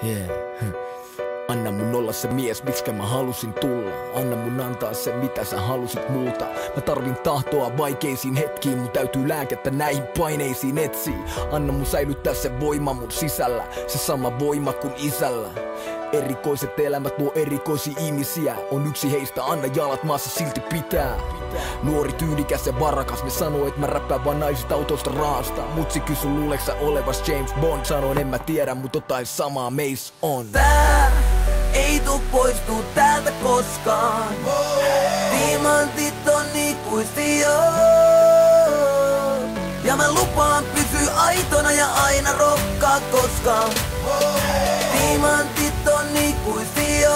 Yeah. Anna mun olla se mies, miksikä mä halusin tulla. Anna mun antaa se, mitä sä halusit multa. Mä tarvin tahtoa vaikeisiin hetkiin, mun täytyy lääkettä näihin paineisiin etsiä. Anna mun säilyttää se voima mun sisällä, se sama voima kuin isällä. Erikoiset elämät luo erikoisia ihmisiä, on yksi heistä, anna jalat maassa silti pitää. Nuori, tyylikäs ja varakas, ne sanoo, et mä räppään vaan naisista autosta raasta. Mutsi kysy, luuleeks sä olevas James Bond? Sanoin, en mä tiedä, mut jotain samaa meis on. Tää ei tuu poistuu täältä koskaan. Diamantit on ikuisia. Ja mä lupaan pysyä aitona ja aina rokkaa koskaan. Diamantit on ikuisia.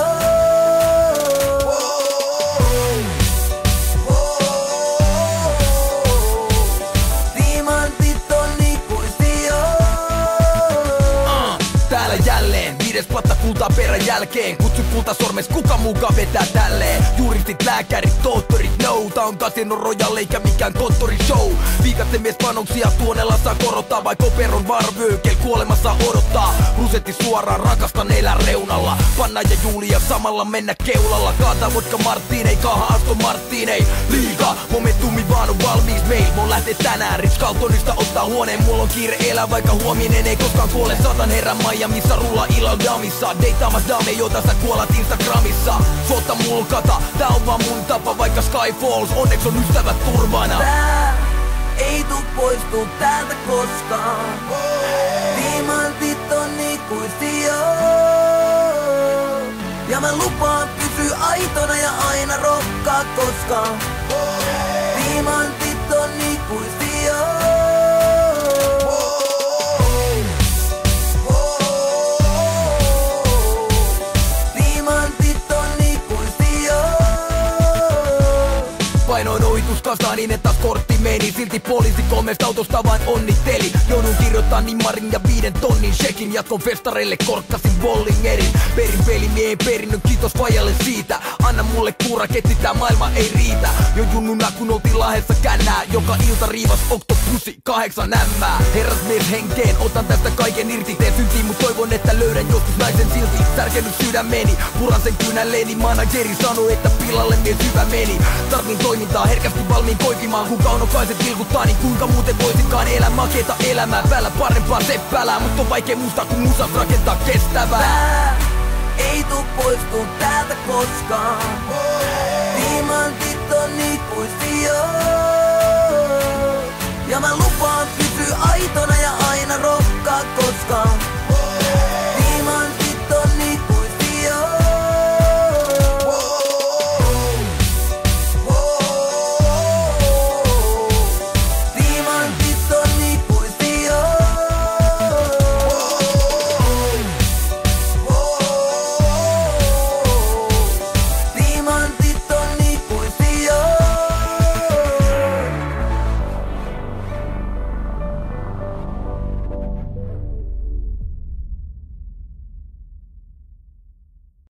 Diamantit on ikuisia. Täällä jälleen, viides platta kultaa perän jälkeen. Kutsu kultasormes, kuka mukaan vetää tälleen? Juristit, lääkärit, tohtorit, no. Tää on Casino Royale eikä mikään konttorishow. Viikatte mies panoksia tuonella saa korottaa. Vai koperon varvöökel kuolemassa odottaa. Rusetti suoraan, rakastan elää reunalla. Panna ja Julia samalla mennä keulalla. Kaataa vodka Martin, ei kaaha Aston Martin, ei liiga. Momentumi vaan on valmiis meil. Mun lähtee tänään Ritz Carltonista ottaa huoneen. Mulla on kiire elää vaikka huominen ei koskaan kuole. Satan herran Miamissa rulla illalla damissa. Deitaamas dame, jota sä kuolat Instagramissa. Suotta mulkata, tää on vaan mun tapa vaikka Sky Falls. Onneks on ystävät turvana. Tää ei tuu poistuu täältä koskaan. Diamantit on ikuisia. Ja mä lupaan pysyä aitona ja aina rokkaa koskaan. Diamantit on ikuisia. Painoin ohituskastaa niin, että kortti meni. Silti poliisi 3 autosta vain onnitteli. Joudun kirjoittaa nimmarin ja 5 tonnin shekin. Jatkon festareille, korkkasin Bollingerin. Perin pelimiehen perinnön, kiitos fajalle siitä. Anna mulle kuuraketti, tää maailma ei riitä. Jo junnuna kun oltiin Lahdessa kännää. Joka ilta riivas Octopusi 8 ämmää. Herrasmies henkeen, otan tästä kaiken irti. Teen syntiin, mut toivon, että löydän joskus naisen silti. Särkenyt sydämeni, puran sen kynälleeni. Manageri sanoi, että pilalle mies hyvä meni. Tarvin toimintaa, herkästi valmiin koipimaan. Kun kaunokaiset vilkuttaa, niin kuinka muuten voisinkaan elää makeeta elämää. Päällä parempaa seppälää, mut on vaikea muistaa kun musas rakentaa kestävää. Tää ei tuu poistuu täältä koskaan. Diamantit on ikuisia. Ja mä lupaan pysyä aitona ja